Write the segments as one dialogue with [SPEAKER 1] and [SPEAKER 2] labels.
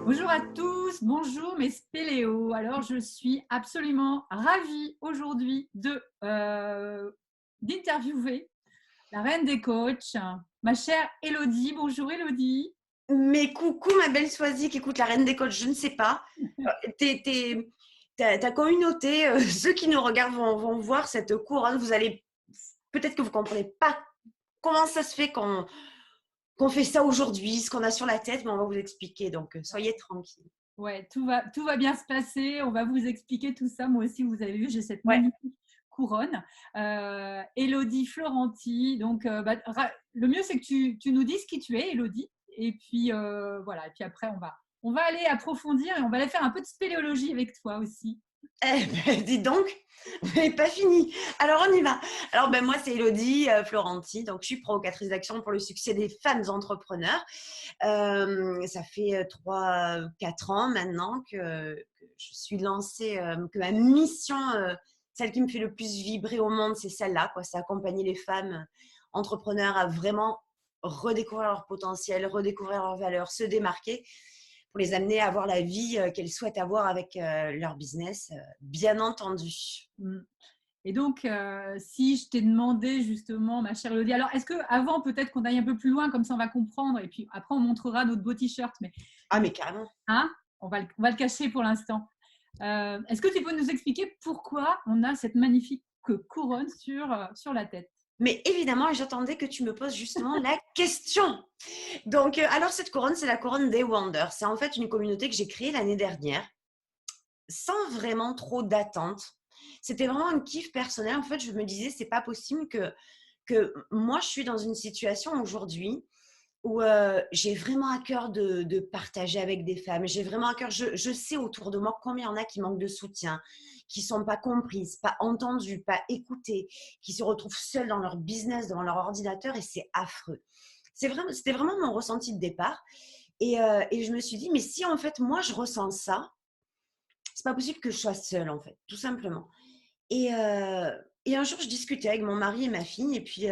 [SPEAKER 1] Bonjour à tous, bonjour mes spéléos. Alors, je suis absolument ravie aujourd'hui d'interviewer la reine des coachs, ma chère Élodie. Bonjour Élodie.
[SPEAKER 2] Mais coucou ma belle Soisy qui écoute la reine des coachs, je ne sais pas. Ta communauté, ceux qui nous regardent vont voir cette couronne. Vous allez peut-être que vous ne comprenez pas comment ça se fait qu'on fait ça aujourd'hui, ce qu'on a sur la tête, mais on va vous expliquer. Donc soyez tranquilles.
[SPEAKER 1] Ouais, tout va bien se passer. On va vous expliquer tout ça. Moi aussi, vous avez vu, j'ai cette
[SPEAKER 2] Ouais.
[SPEAKER 1] magnifique couronne. Élodie Florenti. Donc, le mieux, c'est que tu nous dises qui tu es, Élodie. Et puis, voilà. Et puis après, on va aller approfondir et on va aller faire un peu de spéléologie avec toi aussi.
[SPEAKER 2] Eh ben, dis donc, mais pas fini. Alors on y va. Alors moi c'est Élodie Florenti, donc je suis provocatrice d'action pour le succès des femmes entrepreneurs. Ça fait 3-4 ans maintenant que je suis lancée, que ma mission, celle qui me fait le plus vibrer au monde, c'est celle-là, quoi. C'est accompagner les femmes entrepreneurs à vraiment redécouvrir leur potentiel, redécouvrir leurs valeurs, se démarquer pour les amener à avoir la vie qu'elles souhaitent avoir avec leur business, bien entendu.
[SPEAKER 1] Mm. Et donc, si je t'ai demandé justement, ma chère Elodie, alors est-ce que avant peut-être qu'on aille un peu plus loin, comme ça on va comprendre, et puis après on montrera notre beau t-shirt,
[SPEAKER 2] Ah, mais carrément.
[SPEAKER 1] hein, on va le cacher pour l'instant. Est-ce que tu peux nous expliquer pourquoi on a cette magnifique couronne sur la tête?
[SPEAKER 2] Mais évidemment, j'attendais que tu me poses justement la question. Donc, alors cette couronne, c'est la couronne des Wonders. C'est en fait une communauté que j'ai créée l'année dernière, sans vraiment trop d'attente. C'était vraiment un kiff personnel. En fait, je me disais, c'est pas possible que moi, je suis dans une situation aujourd'hui où j'ai vraiment à cœur de partager avec des femmes. J'ai vraiment à cœur, je sais autour de moi combien il y en a qui manquent de soutien, qui ne sont pas comprises, pas entendues, pas écoutées, qui se retrouvent seules dans leur business, devant leur ordinateur, et c'est affreux. C'était vraiment mon ressenti de départ. Et je me suis dit, mais si en fait, moi, je ressens ça, c'est pas possible que je sois seule, en fait, tout simplement. Et un jour, je discutais avec mon mari et ma fille, et puis,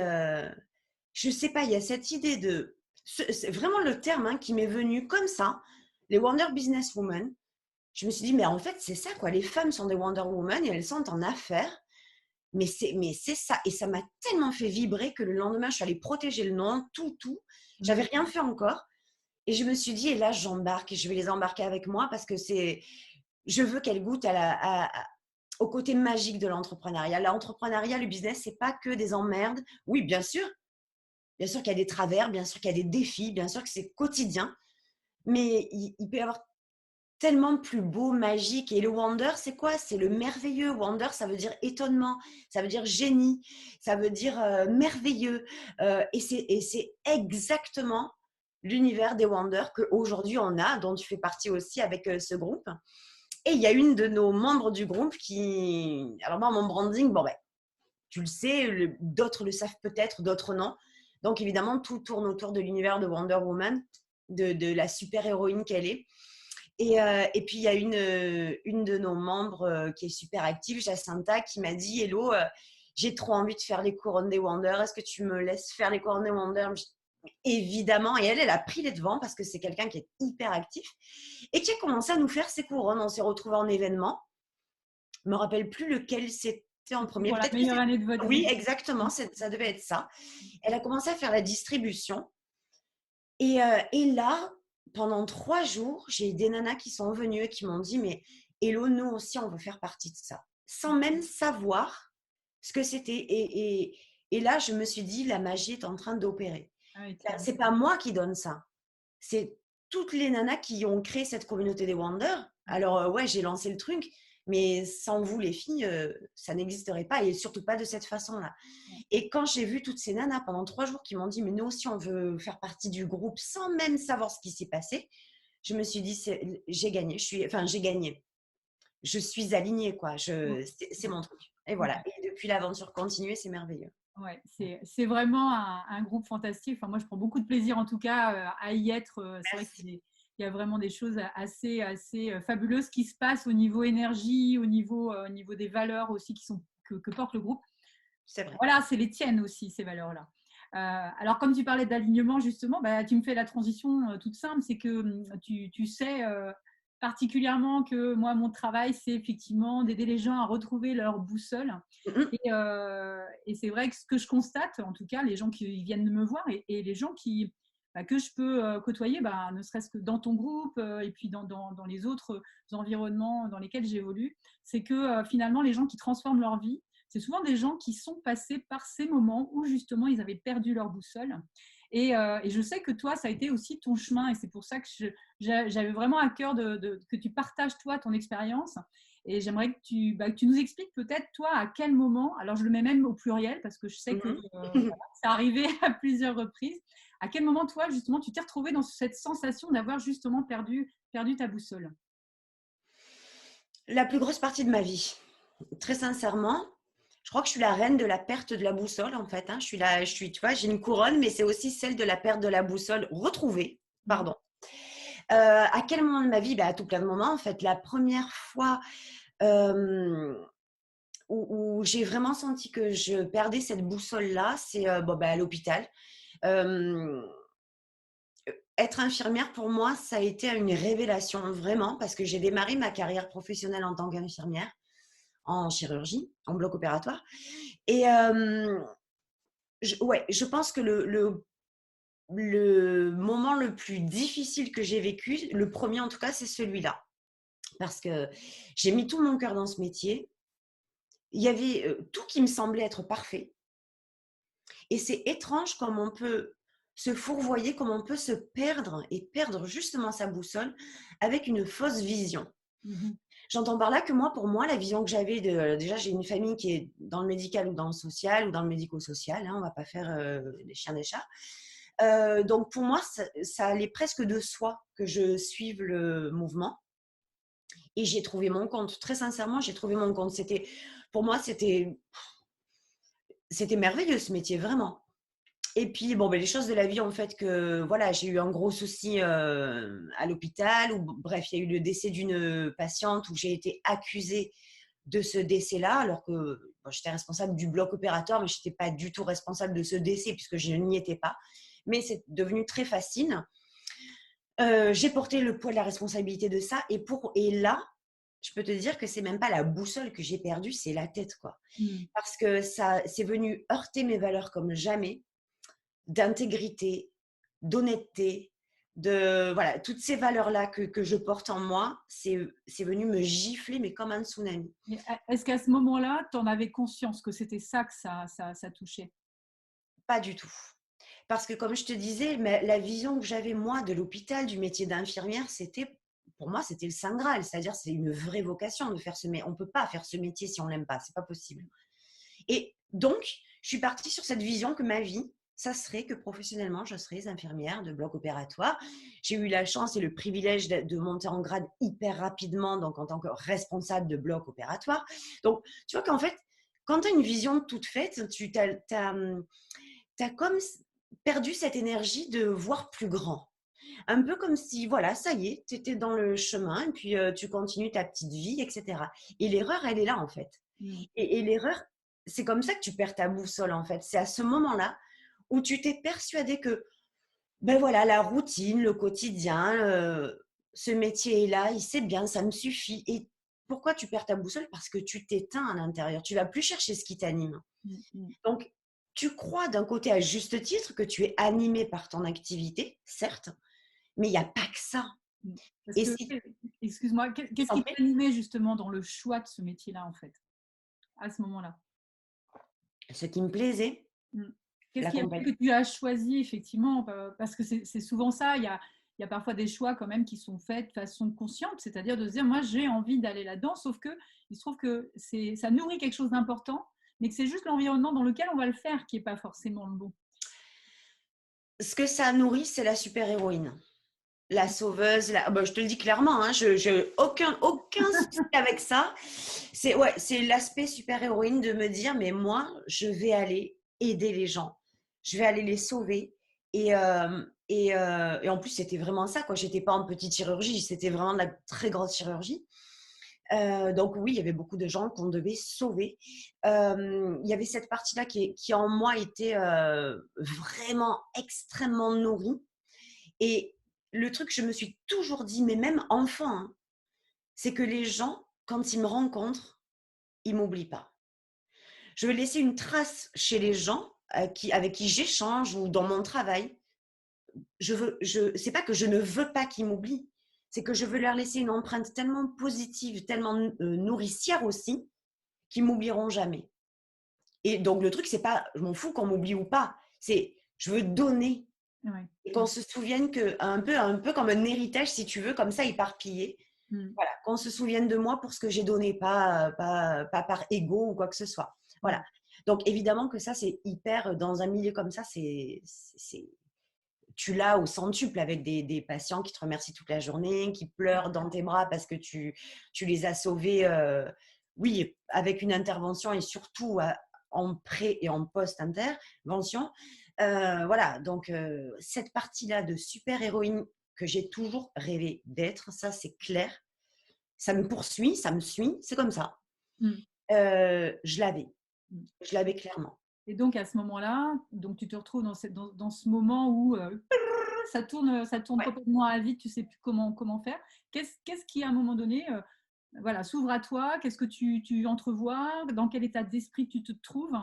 [SPEAKER 2] je sais pas, il y a cette idée de… C'est vraiment le terme qui m'est venu comme ça, les Wonder Business Women. Je me suis dit, mais en fait, c'est ça, quoi. Les femmes sont des Wonder Women et elles sont en affaires. Mais c'est ça. Et ça m'a tellement fait vibrer que le lendemain, je suis allée protéger le nom, tout. J'avais rien fait encore. Et je me suis dit, et là, j'embarque et je vais les embarquer avec moi parce que je veux qu'elles goûtent au côté magique de l'entrepreneuriat. L'entrepreneuriat, le business, c'est pas que des emmerdes. Oui, bien sûr qu'il y a des travers, bien sûr qu'il y a des défis, bien sûr que c'est quotidien, mais il peut y avoir tellement plus beau, magique. Et le wonder, c'est quoi? C'est le merveilleux. Wonder, ça veut dire étonnement, ça veut dire génie, ça veut dire merveilleux. Et c'est exactement l'univers des Wonders qu'aujourd'hui on a, dont tu fais partie aussi avec ce groupe. Et il y a une de nos membres du groupe qui… Alors moi, mon branding, bon ben, tu le sais, d'autres le savent peut-être, d'autres non. Donc évidemment, tout tourne autour de l'univers de Wonder Woman, de la super-héroïne qu'elle est. Et puis, il y a une de nos membres qui est super active, Jacinta, qui m'a dit, Hello, j'ai trop envie de faire les couronnes des Wonder. Est-ce que tu me laisses faire les couronnes des Wonder? Évidemment. Et elle a pris les devants parce que c'est quelqu'un qui est hyper actif et qui a commencé à nous faire ses couronnes. On s'est retrouvés en événement. Je ne me rappelle plus lequel c'était en
[SPEAKER 1] C'était
[SPEAKER 2] premier.
[SPEAKER 1] pour la
[SPEAKER 2] Peut-être que
[SPEAKER 1] meilleure
[SPEAKER 2] c'est…
[SPEAKER 1] année de votre
[SPEAKER 2] Oui,
[SPEAKER 1] vie.
[SPEAKER 2] exactement. Ça devait être ça. Elle a commencé à faire la distribution. Et là, pendant 3 jours, j'ai des nanas qui sont venues et qui m'ont dit, mais Hello, nous aussi, on veut faire partie de ça, sans même savoir ce que c'était. Et là, je me suis dit, la magie est en train d'opérer.
[SPEAKER 1] Ah oui,
[SPEAKER 2] C'est pas moi qui donne ça, c'est toutes les nanas qui ont créé cette communauté des Wonder. Alors, ouais, j'ai lancé le truc, mais sans vous, les filles, ça n'existerait pas, et surtout pas de cette façon-là. Et quand j'ai vu toutes ces nanas pendant 3 jours qui m'ont dit, mais nous aussi, on veut faire partie du groupe sans même savoir ce qui s'est passé, je me suis dit, j'ai gagné. J'ai gagné. Je suis alignée, quoi. C'est mon truc. Et voilà.
[SPEAKER 1] Ouais.
[SPEAKER 2] Et depuis, l'aventure continue, c'est merveilleux.
[SPEAKER 1] Ouais, c'est vraiment un groupe fantastique. Enfin, moi, je prends beaucoup de plaisir, en tout cas, à y être. C'est vrai
[SPEAKER 2] Merci.
[SPEAKER 1] qu'il y a vraiment des choses assez fabuleuses qui se passent au niveau énergie, au niveau des valeurs aussi que porte le groupe.
[SPEAKER 2] C'est vrai.
[SPEAKER 1] Voilà, c'est les tiennes aussi, ces valeurs-là. Alors, comme tu parlais d'alignement, justement, bah, tu me fais la transition toute simple. C'est que tu sais particulièrement que moi, mon travail, c'est effectivement d'aider les gens à retrouver leur boussole.
[SPEAKER 2] Mhm.
[SPEAKER 1] Et c'est vrai que ce que je constate, en tout cas, les gens qui viennent me voir et les gens que je peux côtoyer, bah, ne serait-ce que dans ton groupe et puis dans les autres environnements dans lesquels j'évolue, c'est que finalement, les gens qui transforment leur vie, c'est souvent des gens qui sont passés par ces moments où justement ils avaient perdu leur boussole. Et je sais que toi, ça a été aussi ton chemin et c'est pour ça que j'avais vraiment à cœur que tu partages toi ton expérience. Et j'aimerais que tu nous expliques peut-être toi à quel moment, alors je le mets même au pluriel parce que je sais que
[SPEAKER 2] Mhm.
[SPEAKER 1] voilà, ça arrivé à plusieurs reprises, à quel moment toi justement tu t'es retrouvé dans cette sensation d'avoir justement perdu ta boussole?
[SPEAKER 2] La plus grosse partie de ma vie, très sincèrement. Je crois que je suis la reine de la perte de la boussole, en fait, hein. Tu vois, j'ai une couronne, mais c'est aussi celle de la perte de la boussole retrouvée.
[SPEAKER 1] Mhm.
[SPEAKER 2] Pardon. À quel moment de ma vie? À tout plein de moments, en fait. La première fois euh, où j'ai vraiment senti que je perdais cette boussole-là, c'est à l'hôpital. Euh, Être infirmière, pour moi, ça a été une révélation, vraiment, parce que j'ai démarré ma carrière professionnelle en tant qu'infirmière en chirurgie, en bloc opératoire. Et ouais, je pense que le moment le plus difficile que j'ai vécu, le premier en tout cas, c'est celui-là. Parce que j'ai mis tout mon cœur dans ce métier. Il y avait tout qui me semblait être parfait. Et c'est étrange comme on peut se fourvoyer, comme on peut se perdre et perdre justement sa boussole avec une fausse vision.
[SPEAKER 1] Mhm.
[SPEAKER 2] J'entends par là que moi, pour moi, la vision que j'avais déjà, j'ai une famille qui est dans le médical ou dans le social ou dans le médico-social, hein, on ne va pas faire des chiens des chats. Donc pour moi, ça allait presque de soi que je suive le mouvement. Et j'ai trouvé mon compte. Très sincèrement, j'ai trouvé mon compte. Pour moi, c'était merveilleux ce métier, vraiment. Et puis, bon, les choses de la vie ont fait que, voilà, j'ai eu un gros souci à l'hôpital. Bref, il y a eu le décès d'une patiente où j'ai été accusée de ce décès-là, alors que j'étais responsable du bloc opératoire, mais je n'étais pas du tout responsable de ce décès puisque je n'y étais pas. Mais c'est devenu très facile. J'ai porté le poids de la responsabilité de ça. Et là, je peux te dire que c'est même pas la boussole que j'ai perdue, c'est la tête, quoi.
[SPEAKER 1] Mhm.
[SPEAKER 2] Parce que ça, c'est venu heurter mes valeurs comme jamais, d'intégrité, d'honnêteté, voilà, toutes ces valeurs-là que je porte en moi, c'est venu me gifler, mais comme un tsunami.
[SPEAKER 1] Mais est-ce qu'à ce moment-là, tu en avais conscience que c'était ça que ça touchait?
[SPEAKER 2] Pas du tout. Parce que comme je te disais, mais la vision que j'avais moi de l'hôpital, du métier d'infirmière, pour moi, c'était le Saint Graal. C'est-à-dire, c'est une vraie vocation de faire ce métier. On ne peut pas faire ce métier si on ne l'aime pas. C'est pas possible. Et donc, je suis partie sur cette vision que ma vie, ça serait que professionnellement, je serais infirmière de bloc opératoire. J'ai eu la chance et le privilège de monter en grade hyper rapidement, donc en tant que responsable de bloc opératoire. Donc, tu vois qu'en fait, quand tu as une vision toute faite, tu as comme perdu cette énergie de voir plus grand. Un peu comme si, voilà, ça y est, tu étais dans le chemin et puis tu continues ta petite vie, etc. Et l'erreur, elle est là, en fait.
[SPEAKER 1] Mhm.
[SPEAKER 2] Et l'erreur, c'est comme ça que tu perds ta boussole, en fait. C'est à ce moment-là où tu t'es persuadé que, ben voilà, la routine, le quotidien, ce métier est là, il sait bien, ça me suffit. Et pourquoi tu perds ta boussole? Parce que tu t'éteins à l'intérieur. Tu vas plus chercher ce qui t'anime.
[SPEAKER 1] Mhm.
[SPEAKER 2] Donc, tu crois d'un côté à juste titre que tu es animé par ton activité, certes, mais il n'y a pas que ça.
[SPEAKER 1] Mhm. Parce
[SPEAKER 2] Et
[SPEAKER 1] que,
[SPEAKER 2] si,
[SPEAKER 1] excuse-moi, qu'est-ce
[SPEAKER 2] en
[SPEAKER 1] qui
[SPEAKER 2] fait,
[SPEAKER 1] t'animait justement dans le choix de ce métier-là, en fait, à ce moment-là?
[SPEAKER 2] ce qui me plaisait,
[SPEAKER 1] Mm. Qu'est-ce
[SPEAKER 2] la
[SPEAKER 1] qui a fait que
[SPEAKER 2] compagnie,
[SPEAKER 1] tu as choisi effectivement, parce que c'est souvent ça, il y a parfois des choix quand même qui sont faits de façon consciente, c'est-à-dire de se dire, moi j'ai envie d'aller là-dedans, sauf que il se trouve que ça nourrit quelque chose d'important, mais que c'est juste l'environnement dans lequel on va le faire qui n'est pas forcément le bon.
[SPEAKER 2] ce que ça nourrit, c'est la super-héroïne. La sauveuse, je te le dis clairement, hein, aucun souci avec ça. C'est l'aspect super-héroïne de me dire, mais moi, je vais aller aider les gens. Je vais aller les sauver. Et en plus, c'était vraiment ça, quoi. J'étais pas en petite chirurgie, c'était vraiment de la très grosse chirurgie. Donc oui, il y avait beaucoup de gens qu'on devait sauver. Il y avait cette partie-là qui en moi était vraiment extrêmement nourrie. Et le truc que je me suis toujours dit, mais même enfant, hein, c'est que les gens, quand ils me rencontrent, ils m'oublient pas. Je veux laisser une trace chez les gens avec qui j'échange ou dans mon travail. C'est pas que je ne veux pas qu'ils m'oublient, c'est que je veux leur laisser une empreinte tellement positive, tellement nourricière aussi, qu'ils m'oublieront jamais. Et donc le truc, c'est pas, je m'en fous qu'on m'oublie ou pas, c'est je veux donner
[SPEAKER 1] Ouais.
[SPEAKER 2] et qu'on se souvienne que un peu comme un héritage, si tu veux, comme ça éparpillé.
[SPEAKER 1] Mm.
[SPEAKER 2] Voilà, qu'on se souvienne de moi pour ce que j'ai donné, pas par ego ou quoi que ce soit. Voilà.
[SPEAKER 1] Mm.
[SPEAKER 2] Donc évidemment que ça, c'est hyper, dans un milieu comme ça, tu l'as au centuple avec des patients qui te remercient toute la journée, qui pleurent dans tes bras parce que tu les as sauvés, oui, avec une intervention et surtout en pré et en post-intervention. Voilà, donc cette partie-là de super-héroïne que j'ai toujours rêvé d'être, ça c'est clair. Ça me poursuit, ça me suit, c'est comme ça.
[SPEAKER 1] Mm.
[SPEAKER 2] Je l'avais,
[SPEAKER 1] Mm.
[SPEAKER 2] je l'avais clairement.
[SPEAKER 1] Et donc à ce moment-là, donc tu te retrouves dans ce moment où ça tourne
[SPEAKER 2] Ouais.
[SPEAKER 1] complètement à vide, tu sais plus comment faire. Qu'est-ce qui à un moment donné voilà, s'ouvre à toi? Qu'est-ce que tu entrevois? Dans quel état d'esprit tu te trouves?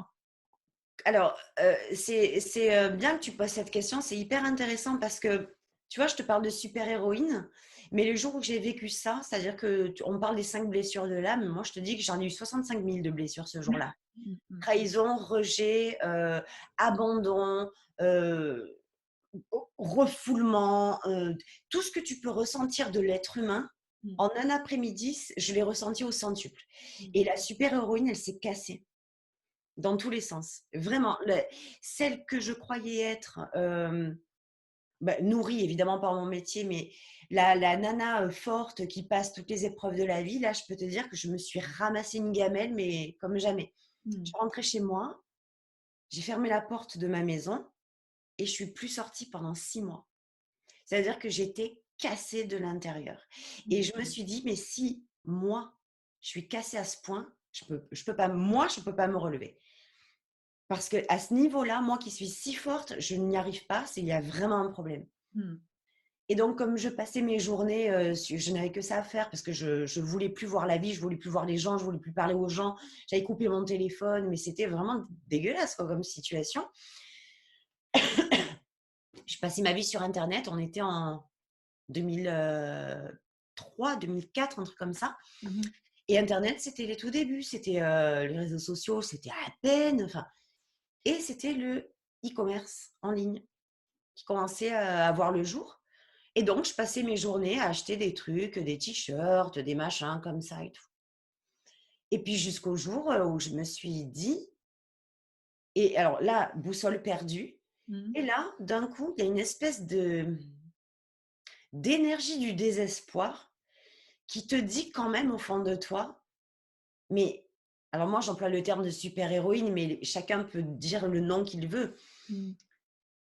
[SPEAKER 2] Alors, c'est bien que tu poses cette question, c'est hyper intéressant parce que, tu vois, je te parle de super-héroïne, mais le jour où j'ai vécu ça, c'est-à-dire on parle des 5 blessures de l'âme, moi je te dis que j'en ai eu 65 000 de blessures ce jour-là.
[SPEAKER 1] Mm, mm,
[SPEAKER 2] Trahison, rejet, abandon, euh, refoulement, tout ce que tu peux ressentir de l'être humain,
[SPEAKER 1] mm,
[SPEAKER 2] en un après-midi, je l'ai ressenti au centuple.
[SPEAKER 1] mm.
[SPEAKER 2] Et la super-héroïne, elle s'est cassée dans tous les sens. Vraiment, celle que je croyais être nourrie évidemment par mon métier, mais la nana forte qui passe toutes les épreuves de la vie, là, je peux te dire que je me suis ramassé une gamelle, mais comme jamais. Je
[SPEAKER 1] Mm.
[SPEAKER 2] suis rentrée chez moi, j'ai fermé la porte de ma maison et je suis plus sortie pendant 6 mois. C'est-à-dire que j'étais cassée de l'intérieur. Et je me suis dit, mais si moi, je suis cassée à ce point, je peux pas, moi, je peux pas me relever. Parce que à ce niveau-là, moi qui suis si forte, je n'y arrive pas, il y a vraiment un problème.
[SPEAKER 1] Mm.
[SPEAKER 2] Et donc, comme je passais mes journées, je n'avais que ça à faire parce que je ne voulais plus voir la vie, je ne voulais plus voir les gens, je ne voulais plus parler aux gens. J'avais coupé mon téléphone, mais c'était vraiment dégueulasse quoi, comme situation. Je passais ma vie sur Internet, on était en 2003, 2004, un truc comme ça.
[SPEAKER 1] Mhm.
[SPEAKER 2] Et Internet, c'était les tout débuts, c'était les réseaux sociaux, c'était à peine. Enfin, et c'était le e-commerce en ligne qui commençait à voir le jour. Et donc, je passais mes journées à acheter des trucs, des t-shirts, des machins comme ça et tout. Et puis jusqu'au jour où je me suis dit, et alors là, boussole perdue,
[SPEAKER 1] Mm.
[SPEAKER 2] et là, d'un coup, il y a une espèce d'énergie du désespoir qui te dit quand même au fond de toi, mais alors moi j'emploie le terme de super-héroïne, mais chacun peut dire le nom qu'il veut.
[SPEAKER 1] Mm.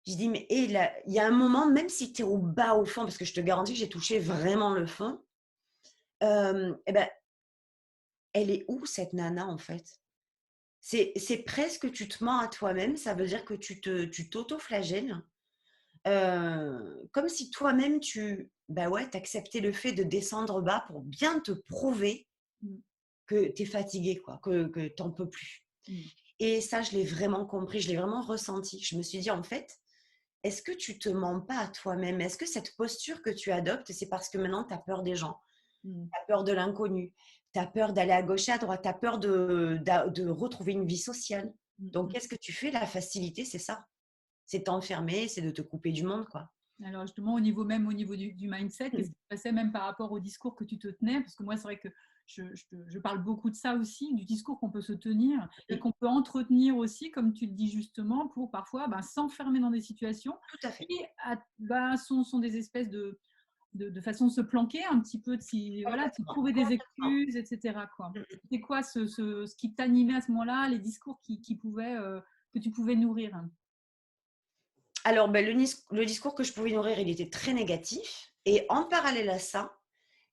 [SPEAKER 2] Je dis, mais et là, il y a un moment, même si tu es au bas, au fond, parce que je te garantis que j'ai touché vraiment le fond, eh ben, elle est où cette nana en fait? C'est presque tu te mens à toi-même, ça veut dire que tu t'auto-flagelles, comme si toi-même bah ouais, t'acceptais le fait de descendre bas pour bien te prouver
[SPEAKER 1] Mm.
[SPEAKER 2] que tu es fatigué, quoi, que tu n'en peux plus.
[SPEAKER 1] Mm.
[SPEAKER 2] Et ça, je l'ai vraiment compris, je l'ai vraiment ressenti. Je me suis dit, en fait, est-ce que tu te mens pas à toi-même? Est-ce que cette posture que tu adoptes, c'est parce que maintenant, tu as peur des gens,
[SPEAKER 1] Mm.
[SPEAKER 2] tu as peur de l'inconnu, tu as peur d'aller à gauche et à droite, tu as peur de retrouver une vie sociale. Donc,
[SPEAKER 1] Mm.
[SPEAKER 2] qu'est-ce que tu fais? La facilité, c'est ça. C'est t'enfermer, c'est de te couper du monde, quoi.
[SPEAKER 1] Alors justement, au niveau du mindset, qu'est-ce qui se passait même par rapport au discours que tu te tenais? Parce que moi, c'est vrai que je parle beaucoup de ça aussi, du discours qu'on peut se tenir et qu'on peut entretenir aussi, comme tu le dis justement, pour parfois s'enfermer dans des situations
[SPEAKER 2] Tout à fait.
[SPEAKER 1] qui sont des espèces de façon de se planquer un petit peu, voilà, de
[SPEAKER 2] Complètement.
[SPEAKER 1] trouver des
[SPEAKER 2] Complètement.
[SPEAKER 1] excuses, etc. Quoi. C'était quoi ce qui t'animait à ce moment-là, les discours que tu pouvais nourrir?
[SPEAKER 2] Alors, ben, le discours que je pouvais nourrir, il était très négatif. Et en parallèle à ça,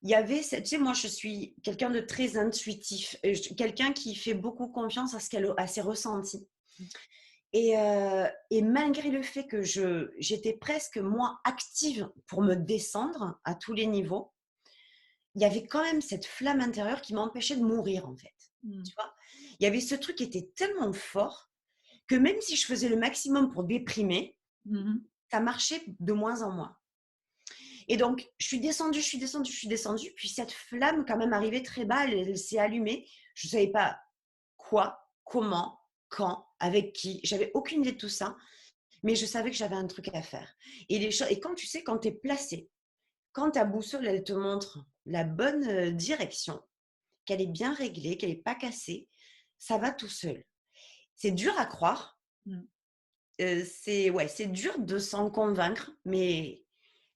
[SPEAKER 2] il y avait, tu sais, moi, je suis quelqu'un de très intuitif, quelqu'un qui fait beaucoup confiance à ses ressentis. Et malgré le fait que j'étais presque moins active pour me descendre à tous les niveaux, il y avait quand même cette flamme intérieure qui m'empêchait de mourir, en fait.
[SPEAKER 1] Mm.
[SPEAKER 2] Tu vois? Il y avait ce truc qui était tellement fort que même si je faisais le maximum pour déprimer,
[SPEAKER 1] Mhm.
[SPEAKER 2] ça marchait de moins en moins. Et donc, je suis descendue, puis cette flamme quand même arrivait très bas, elle s'est allumée. Je ne savais pas quoi, comment, quand, avec qui. J'avais aucune idée de tout ça, mais je savais que j'avais un truc à faire. Et quand tu sais, quand tu es placé, quand ta boussole, elle te montre la bonne direction, qu'elle est bien réglée, qu'elle n'est pas cassée, ça va tout seul. C'est dur à croire.
[SPEAKER 1] Mm.
[SPEAKER 2] C'est dur de s'en convaincre, mais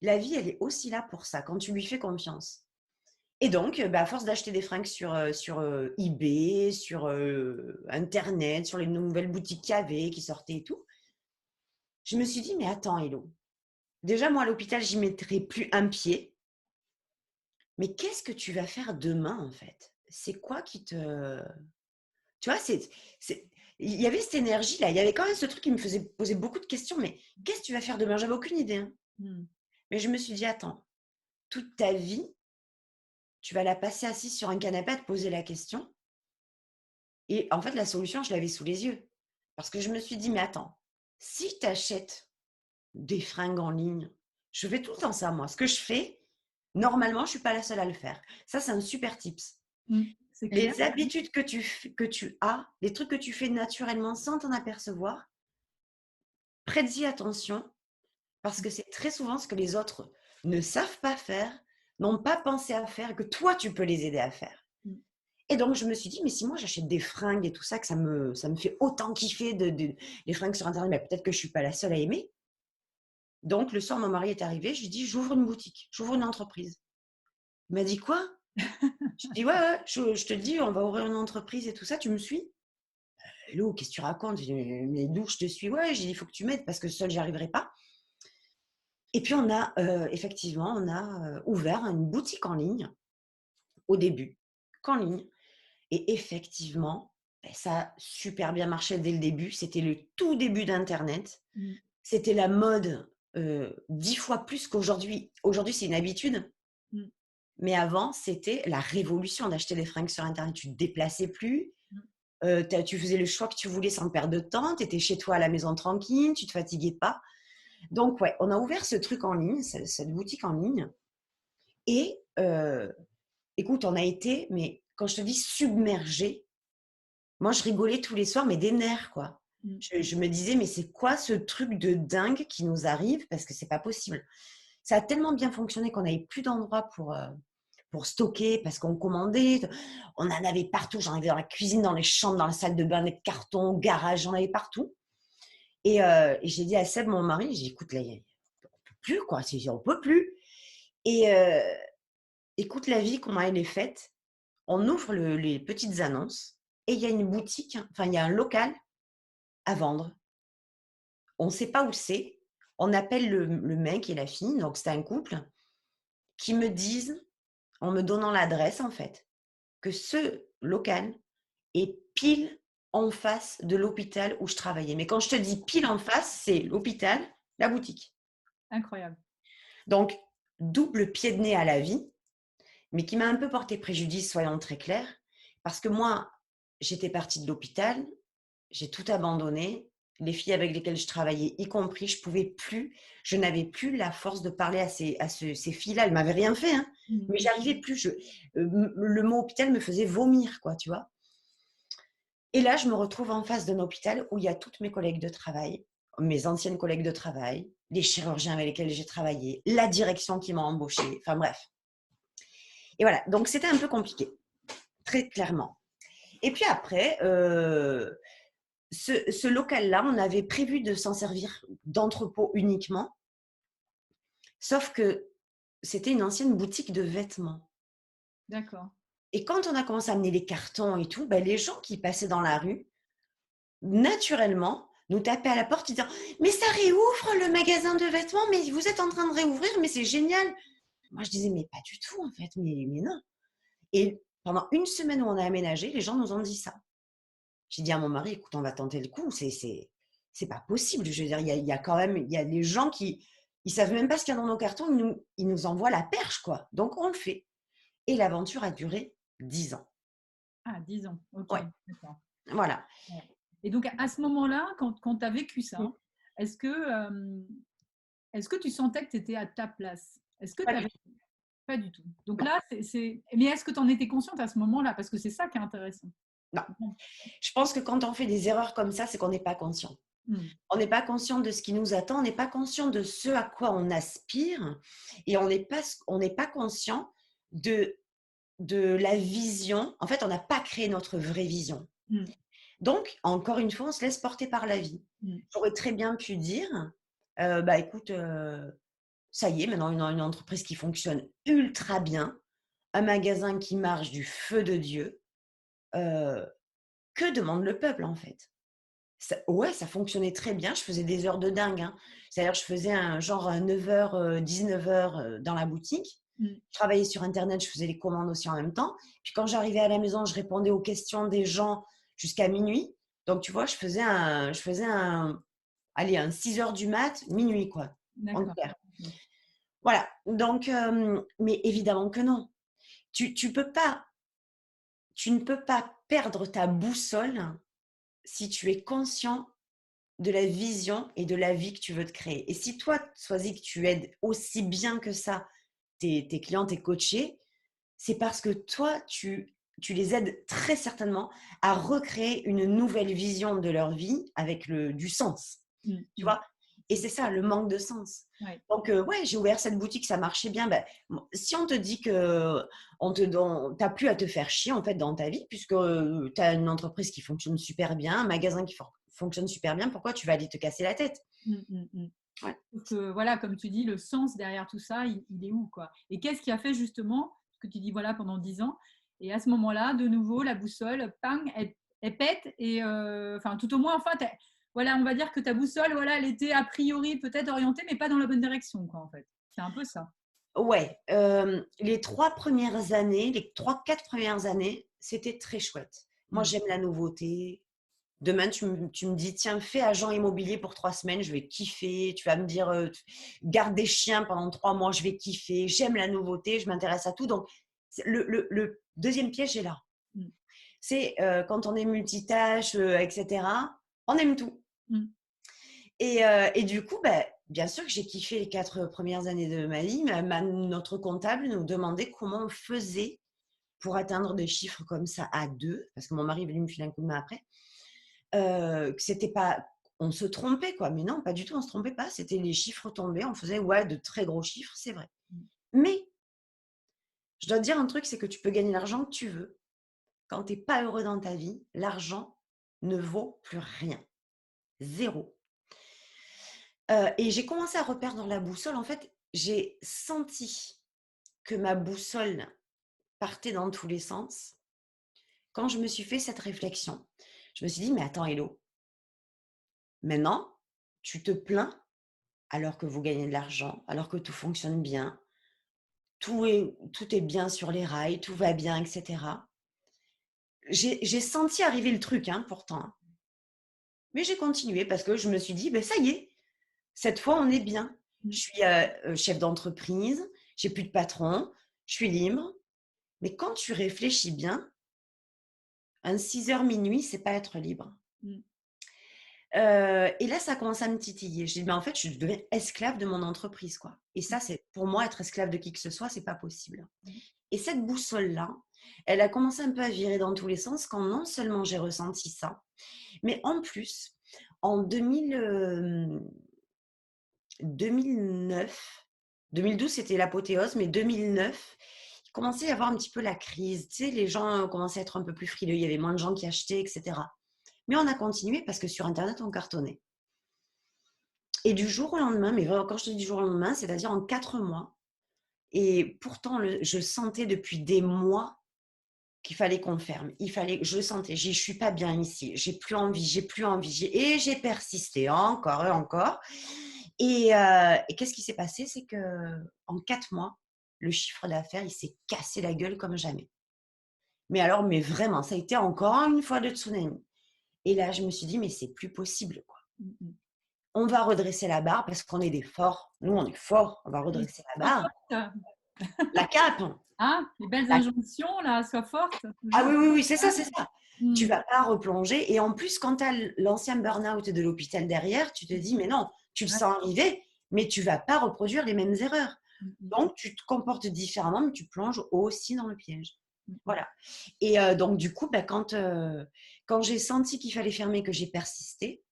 [SPEAKER 2] la vie, elle est aussi là pour ça, quand tu lui fais confiance. Et donc, à force d'acheter des fringues sur eBay, sur Internet, sur les nouvelles boutiques qu'il y avait, qui sortaient et tout, je me suis dit, mais attends, Hello, déjà, moi, à l'hôpital, j'y mettrai plus un pied. Mais qu'est-ce que tu vas faire demain, en fait? C'est quoi qui te... Tu vois, il y avait cette énergie-là. Il y avait quand même ce truc qui me faisait poser beaucoup de questions. Mais qu'est-ce que tu vas faire demain? J'avais aucune idée, hein.
[SPEAKER 1] Mm.
[SPEAKER 2] Mais je me suis dit, attends, toute ta vie, tu vas la passer assise sur un canapé à te poser la question. Et en fait, la solution, je l'avais sous les yeux. Parce que je me suis dit, mais attends, si tu achètes des fringues en ligne, je fais tout le temps ça, moi. Ce que je fais, normalement, je ne suis pas la seule à le faire. Ça, c'est un super tips.
[SPEAKER 1] Mm. C'est clair.
[SPEAKER 2] Les habitudes que tu as, les trucs que tu fais naturellement sans t'en apercevoir, prête-y attention parce que c'est très souvent ce que les autres ne savent pas faire, n'ont pas pensé à faire, que toi, tu peux les aider à faire.
[SPEAKER 1] Mm.
[SPEAKER 2] Et donc, je me suis dit, mais si moi, j'achète des fringues et tout ça, que ça me fait autant kiffer les fringues sur Internet, mais peut-être que je ne suis pas la seule à aimer. Donc, le soir, mon mari est arrivé, je lui ai dit, j'ouvre une boutique, j'ouvre une entreprise. Il m'a dit, quoi? Je dis, ouais, je te le dis, on va ouvrir une entreprise et tout ça, tu me suis? Hello, qu'est-ce que tu racontes? Mais d'où je te suis? Ouais, j'ai dit, il faut que tu m'aides parce que seule, j'y arriverai pas. Et puis, effectivement, on a ouvert une boutique en ligne au début, qu'en ligne. Et effectivement, ça a super bien marché dès le début. C'était le tout début d'Internet.
[SPEAKER 1] Mm.
[SPEAKER 2] C'était la mode 10 fois plus qu'aujourd'hui. Aujourd'hui, c'est une habitude.
[SPEAKER 1] Mm.
[SPEAKER 2] Mais avant, c'était la révolution d'acheter des fringues sur Internet. Tu ne te déplaçais plus. Tu faisais le choix que tu voulais sans perdre de temps. Tu étais chez toi à la maison tranquille. Tu ne te fatiguais pas. Donc, ouais, on a ouvert ce truc en ligne, cette boutique en ligne. Et écoute, on a été, mais quand je te dis submergé, moi, je rigolais tous les soirs, mais des nerfs, quoi.
[SPEAKER 1] Mm.
[SPEAKER 2] Je me disais, mais c'est quoi ce truc de dingue qui nous arrive? Parce que c'est pas possible. Ça a tellement bien fonctionné qu'on n'avait plus d'endroit pour stocker parce qu'on commandait. On en avait partout. J'en avais dans la cuisine, dans les chambres, dans la salle de bain, des cartons, au garage, j'en avais partout. Et j'ai dit à Seb, mon mari, j'ai dit, écoute, là, on peut plus, quoi. On peut plus. Et écoute, la vie, comment elle est faite. On ouvre les petites annonces et il y a une boutique, enfin, il y a un local à vendre. On ne sait pas où c'est. On appelle le mec et la fille, donc c'était un couple, qui me disent, en me donnant l'adresse, en fait, que ce local est pile en face de l'hôpital où je travaillais. Mais quand je te dis pile en face, c'est l'hôpital, la boutique.
[SPEAKER 1] Incroyable.
[SPEAKER 2] Donc, double pied de nez à la vie, mais qui m'a un peu porté préjudice, soyons très clairs, parce que moi, j'étais partie de l'hôpital, j'ai tout abandonné. Les filles avec lesquelles je travaillais, y compris, je n'avais plus la force de parler à ces filles-là. Elles ne m'avaient rien fait, hein, mais j'arrivais plus. Le mot hôpital me faisait vomir, quoi, tu vois. Et là, je me retrouve en face d'un hôpital où il y a toutes mes collègues de travail, mes anciennes collègues de travail, les chirurgiens avec lesquels j'ai travaillé, la direction qui m'a embauchée, enfin bref. Et voilà, donc c'était un peu compliqué, très clairement. Et puis après, ce local-là, on avait prévu de s'en servir d'entrepôt uniquement, sauf que c'était une ancienne boutique de vêtements.
[SPEAKER 1] D'accord.
[SPEAKER 2] Et quand on a commencé à amener les cartons et tout, les gens qui passaient dans la rue, naturellement, nous tapaient à la porte disant « Mais ça réouvre le magasin de vêtements, mais vous êtes en train de réouvrir, mais c'est génial !» Moi, je disais, mais pas du tout, en fait, mais non. Et pendant une semaine où on a aménagé, les gens nous ont dit ça. J'ai dit à mon mari, écoute, on va tenter le coup, c'est pas possible. Je veux dire, il y a quand même, il y a des gens qui, ils savent même pas ce qu'il y a dans nos cartons, ils nous envoient la perche, quoi. Donc, on le fait. Et l'aventure a duré 10 ans.
[SPEAKER 1] Ah, 10 ans. Ok.
[SPEAKER 2] Ouais,
[SPEAKER 1] D'accord.
[SPEAKER 2] voilà.
[SPEAKER 1] Ouais. Et donc, à ce moment-là, quand tu as vécu
[SPEAKER 2] Mmh.
[SPEAKER 1] ça, est-ce que, euh, est-ce que tu sentais que tu étais à ta place? Est-ce que tu
[SPEAKER 2] Pas du
[SPEAKER 1] avais.
[SPEAKER 2] tout.
[SPEAKER 1] Pas du tout. Donc
[SPEAKER 2] Non,
[SPEAKER 1] là, mais est-ce que tu en étais consciente à ce moment-là? Parce que c'est ça qui est intéressant.
[SPEAKER 2] non.
[SPEAKER 1] Bon.
[SPEAKER 2] Je pense que quand on fait des erreurs comme ça, c'est qu'on n'est pas conscient.
[SPEAKER 1] Hmm.
[SPEAKER 2] On n'est pas conscient de ce qui nous attend, on n'est pas conscient de ce à quoi on aspire et on n'est pas conscient de, de la vision. En fait, on n'a pas créé notre vraie vision.
[SPEAKER 1] Hmm.
[SPEAKER 2] Donc, encore une fois, on se laisse porter par la vie.
[SPEAKER 1] Hmm.
[SPEAKER 2] J'aurais très bien pu dire, bah écoute, ça y est, maintenant une entreprise qui fonctionne ultra bien, un magasin qui marche du feu de Dieu, euh, que demande le peuple en fait? Ouais, ça fonctionnait très bien. Je faisais des heures de dingue, hein. C'est-à-dire, je faisais un genre 9h, 19h dans la boutique.
[SPEAKER 1] Hmm.
[SPEAKER 2] Je travaillais sur Internet, je faisais les commandes aussi en même temps. Puis quand j'arrivais à la maison, je répondais aux questions des gens jusqu'à minuit. Donc, tu vois, allez, un 6h du mat, minuit, quoi, en
[SPEAKER 1] D'accord.
[SPEAKER 2] clair.
[SPEAKER 1] Ok.
[SPEAKER 2] Voilà. Donc, mais évidemment que non. Tu peux pas, tu ne peux pas perdre ta boussole si tu es conscient de la vision et de la vie que tu veux te créer. Et si toi, Swazik, que tu aides aussi bien que ça tes clients, tes coachés, c'est parce que toi, tu les aides très certainement à recréer une nouvelle vision de leur vie avec du sens.
[SPEAKER 1] Hmm.
[SPEAKER 2] Tu
[SPEAKER 1] Hmm.
[SPEAKER 2] vois? Et c'est ça, le manque de sens.
[SPEAKER 1] Ouais.
[SPEAKER 2] Donc, ouais, j'ai ouvert cette boutique, ça marchait bien. Ben, si on te dit que t'as plus à te faire chier en fait dans ta vie, puisque tu as une entreprise qui fonctionne super bien, un magasin qui fonctionne super bien, pourquoi tu vas aller te casser la tête?
[SPEAKER 1] Hmm. Hmm. Hmm.
[SPEAKER 2] Ouais.
[SPEAKER 1] Sauf que, voilà, comme tu dis, le sens derrière tout ça, il est où, quoi? Et qu'est-ce qui a fait justement, ce que tu dis, voilà, pendant 10 ans, et à ce moment-là, de nouveau, la boussole, pang, elle pète, et enfin, tout au moins, enfin, voilà, on va dire que ta boussole, voilà, elle était a priori peut-être orientée, mais pas dans la bonne direction, quoi, en fait. C'est un peu ça.
[SPEAKER 2] Ouais, les 3 premières années, les 3, 4 premières années, c'était très chouette. Moi,
[SPEAKER 1] Mm.
[SPEAKER 2] j'aime la nouveauté. Demain, tu me dis, tiens, fais agent immobilier pour 3 semaines, je vais kiffer. Tu vas me dire, garde des chiens pendant 3 mois, je vais kiffer. J'aime la nouveauté, je m'intéresse à tout. Donc, le deuxième piège est là.
[SPEAKER 1] Mm.
[SPEAKER 2] C'est quand on est multitâche, etc., on aime tout.
[SPEAKER 1] Mm.
[SPEAKER 2] Et du coup, bah, bien sûr que j'ai kiffé les 4 premières années de ma vie. Notre comptable nous demandait comment on faisait pour atteindre des chiffres comme ça à deux, parce que mon mari est venu me filer un coup de main après, que c'était pas, on se trompait quoi, mais non, pas du tout, on se trompait pas, c'était les chiffres tombés, on faisait ouais de très gros chiffres, c'est vrai. Mais je dois te dire un truc, c'est que tu peux gagner l'argent que tu veux. Quand tu n'es pas heureux dans ta vie, l'argent ne vaut plus rien, zéro. Et j'ai commencé à reperdre la boussole. En fait, j'ai senti que ma boussole partait dans tous les sens quand je me suis fait cette réflexion. Je me suis dit, mais attends, Hello, maintenant, tu te plains alors que vous gagnez de l'argent, alors que tout fonctionne bien, tout est bien sur les rails, tout va bien, etc. J'ai senti arriver le truc, hein, pourtant. Hein. Mais j'ai continué parce que je me suis dit, ben, ça y est, cette fois, on est bien. Je
[SPEAKER 1] Mm.
[SPEAKER 2] suis chef d'entreprise, j'ai plus de patron, je suis libre. Mais quand tu réfléchis bien, un 6h minuit, c'est pas être libre.
[SPEAKER 1] Mm.
[SPEAKER 2] Et là, ça commence à me titiller. J'ai dit, mais en fait, je deviens esclave de mon entreprise, quoi. Et ça, c'est pour moi, être esclave de qui que ce soit, c'est pas possible.
[SPEAKER 1] Mm.
[SPEAKER 2] Et cette boussole-là, elle a commencé un peu à virer dans tous les sens quand non seulement j'ai ressenti ça, mais en plus, en 2009, 2012, c'était l'apothéose, mais 2009, il commençait à y avoir un petit peu la crise. Tu sais, les gens commençaient à être un peu plus frileux. Il y avait moins de gens qui achetaient, etc. Mais on a continué parce que sur Internet, on cartonnait. Et du jour au lendemain, mais vraiment, quand je te dis du jour au lendemain, c'est-à-dire en 4 mois, et pourtant, je sentais depuis des mois qu'il fallait qu'on ferme. Je sentais, je suis pas bien ici, j'ai plus envie. Et j'ai persisté encore et encore. Et qu'est-ce qui s'est passé? C'est que en 4 mois, le chiffre d'affaires, il s'est cassé la gueule comme jamais. Mais alors, mais vraiment, ça a été encore une fois le tsunami. Et là, je me suis dit, mais c'est plus possible, quoi.
[SPEAKER 1] Mmh.
[SPEAKER 2] On va redresser la barre parce qu'on est des forts. Nous, on est forts. On va
[SPEAKER 1] Et
[SPEAKER 2] redresser la
[SPEAKER 1] sois
[SPEAKER 2] barre.
[SPEAKER 1] forte,
[SPEAKER 2] La cape.
[SPEAKER 1] hein, les belles
[SPEAKER 2] La...
[SPEAKER 1] injonctions là, sois forte,
[SPEAKER 2] Ah
[SPEAKER 1] toujours.
[SPEAKER 2] oui, oui, oui, c'est ça, c'est ça. Tu
[SPEAKER 1] Mmh.
[SPEAKER 2] vas pas replonger. Et en plus, quand tu as l'ancien burn-out de l'hôpital derrière, tu te dis, mais non, tu le
[SPEAKER 1] Ouais.
[SPEAKER 2] sens arriver, mais tu vas pas reproduire les mêmes erreurs.
[SPEAKER 1] Mmh.
[SPEAKER 2] Donc, tu te comportes différemment, mais tu plonges aussi dans le piège.
[SPEAKER 1] Mmh.
[SPEAKER 2] Voilà. Et donc, du coup, quand j'ai senti qu'il fallait fermer, que j'ai persisté,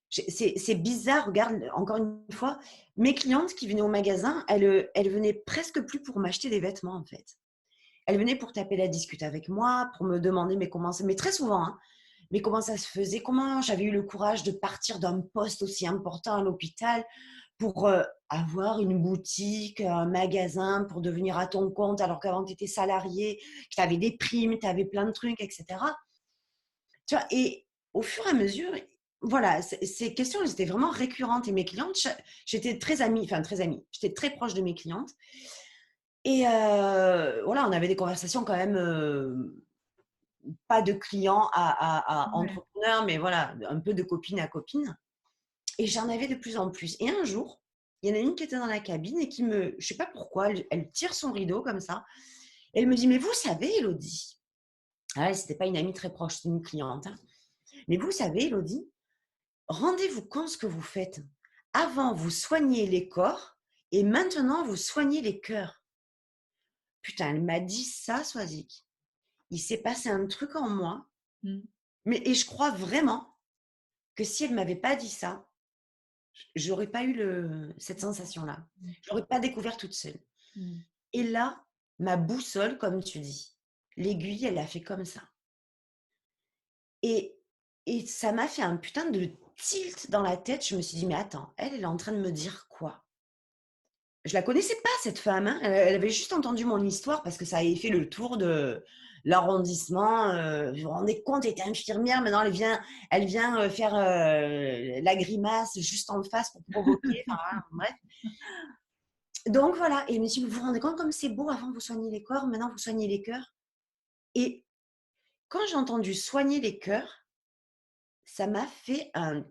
[SPEAKER 2] c'est bizarre, regarde, encore une fois, mes clientes qui venaient au magasin, elles venaient presque plus pour m'acheter des vêtements, en fait. Elles venaient pour taper la discute avec moi, pour me demander mais comment ça, mais très souvent, hein, mais comment ça se faisait, comment j'avais eu le courage de partir d'un poste aussi important à l'hôpital pour avoir une boutique, un magasin, pour devenir à ton compte alors qu'avant tu étais salarié, que tu avais des primes, tu avais plein de trucs, etc. Tu vois, et au fur et à mesure, voilà, ces questions, elles étaient vraiment récurrentes. Et mes clientes, j'étais très amie, enfin très amie, j'étais très proche de mes clientes. Et voilà, on avait des conversations quand même, pas de clients à
[SPEAKER 1] Ouais.
[SPEAKER 2] entrepreneurs, mais voilà, un peu de copine à copine. Et j'en avais de plus en plus. Et un jour, il y en a une qui était dans la cabine et qui me, je sais pas pourquoi, elle tire son rideau comme ça. Et elle me dit, mais vous savez, Elodie, ah, c'était pas une amie très proche, c'était une cliente, hein. Mais vous savez, Elodie, rendez-vous compte ce que vous faites. Avant, vous soignez les corps et maintenant, vous soignez les cœurs. Putain, elle m'a dit ça, Swazik. Il s'est passé un truc en moi.
[SPEAKER 1] Mmh.
[SPEAKER 2] Et je crois vraiment que si elle ne m'avait pas dit ça, j'aurais pas eu cette sensation-là.
[SPEAKER 1] Mmh.
[SPEAKER 2] Je l'aurais pas découvert toute seule.
[SPEAKER 1] Mmh.
[SPEAKER 2] Et là, ma boussole, comme tu dis, l'aiguille, elle a fait comme ça. Et, et ça m'a fait un putain de tilt dans la tête. Je me suis dit, mais attends, elle est en train de me dire quoi? Je la connaissais pas, cette femme, hein. Elle avait juste entendu mon histoire parce que ça avait fait le tour de l'arrondissement. Vous vous rendez compte, elle était infirmière. Maintenant, elle vient faire la grimace juste en face pour provoquer. Enfin, voilà, bref. Donc, voilà. Et elle me dit, vous vous rendez compte comme c'est beau, avant vous soignez les corps, maintenant vous soignez les cœurs. Et quand j'ai entendu soigner les cœurs, ça m'a fait un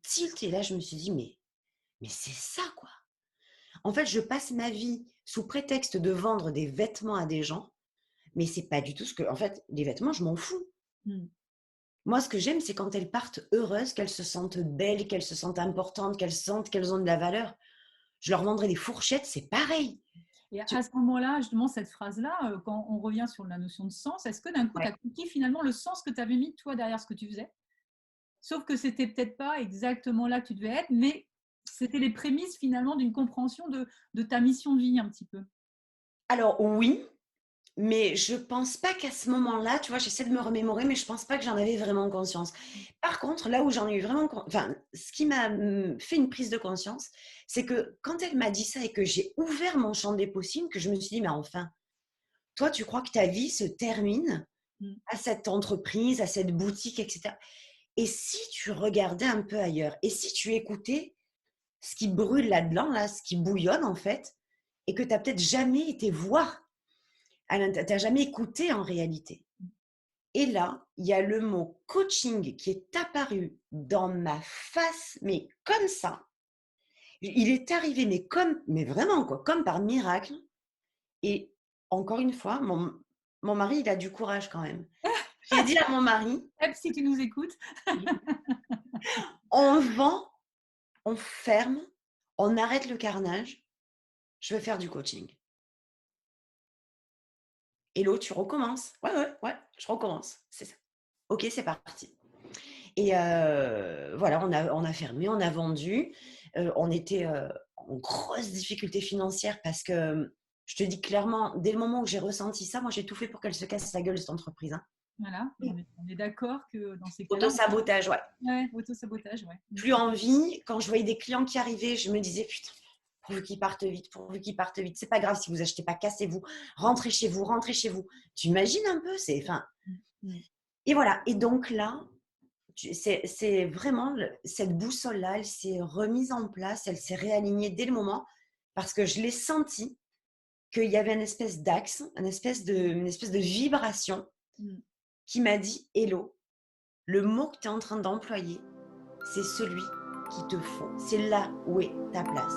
[SPEAKER 2] tilt. Et là, je me suis dit, mais c'est ça, quoi. En fait, je passe ma vie sous prétexte de vendre des vêtements à des gens, mais c'est pas du tout ce que. En fait, les vêtements, je m'en fous.
[SPEAKER 1] Mmh.
[SPEAKER 2] Moi, ce que j'aime, c'est quand elles partent heureuses, qu'elles se sentent belles, qu'elles se sentent importantes, qu'elles sentent qu'elles ont de la valeur. Je leur vendrai des fourchettes, c'est pareil.
[SPEAKER 1] Et à ce moment-là, justement, cette phrase-là, quand on revient sur la notion de sens, est-ce que d'un coup, tu
[SPEAKER 2] Ouais.
[SPEAKER 1] as compris finalement le sens que tu avais mis toi derrière ce que tu faisais? Sauf que c'était peut-être pas exactement là que tu devais être, mais c'était les prémices finalement d'une compréhension de ta mission de vie un petit peu.
[SPEAKER 2] Alors oui, mais je pense pas qu'à ce moment-là, tu vois, j'essaie de me remémorer, mais je pense pas que j'en avais vraiment conscience. Par contre, là où j'en ai eu vraiment, enfin, ce qui m'a fait une prise de conscience, c'est que quand elle m'a dit ça et que j'ai ouvert mon champ des possibles, que je me suis dit, mais enfin, toi, tu crois que ta vie se termine
[SPEAKER 1] Mmh.
[SPEAKER 2] à cette entreprise, à cette boutique, etc. Et si tu regardais un peu ailleurs, et si tu écoutais ce qui brûle là-dedans, là, ce qui bouillonne en fait, et que tu n'as peut-être jamais été voir, tu n'as jamais écouté en réalité. Et là, il y a le mot coaching qui est apparu dans ma face, mais comme ça. Il est arrivé, mais vraiment, quoi, comme par miracle. Et encore une fois, mon mari, il a du courage quand même. J'ai dit à mon mari,
[SPEAKER 1] Même si tu nous écoutes.
[SPEAKER 2] on vend, on ferme, on arrête le carnage, je veux faire du coaching. Hello, tu recommences. Ouais, ouais, ouais, je recommence. C'est ça. Ok, c'est parti. Et voilà, on a fermé, on a vendu. On était en grosse difficulté financière parce que, je te dis clairement, dès le moment où j'ai ressenti ça, moi, j'ai tout fait pour qu'elle se casse la gueule, cette entreprise, hein.
[SPEAKER 1] Voilà, on est d'accord que dans ces cas-là,
[SPEAKER 2] Auto-sabotage, ouais.
[SPEAKER 1] ouais, auto-sabotage, ouais. Mmh.
[SPEAKER 2] Plus envie. Quand je voyais des clients qui arrivaient, je me disais, putain, pourvu qu'ils partent vite, pourvu qu'ils partent vite. C'est pas grave si vous achetez pas, cassez-vous, rentrez chez vous, rentrez chez vous. Tu imagines un peu, enfin.
[SPEAKER 1] Mmh. Mmh.
[SPEAKER 2] Et voilà. Et donc là, c'est vraiment cette boussole-là, elle s'est remise en place, elle s'est réalignée dès le moment parce que je l'ai senti. qu'il y avait une espèce d'axe, une espèce de vibration
[SPEAKER 1] Mm.
[SPEAKER 2] qui m'a dit: Hello, le mot que tu es en train d'employer, c'est celui qu'il te faut. C'est là où est ta place.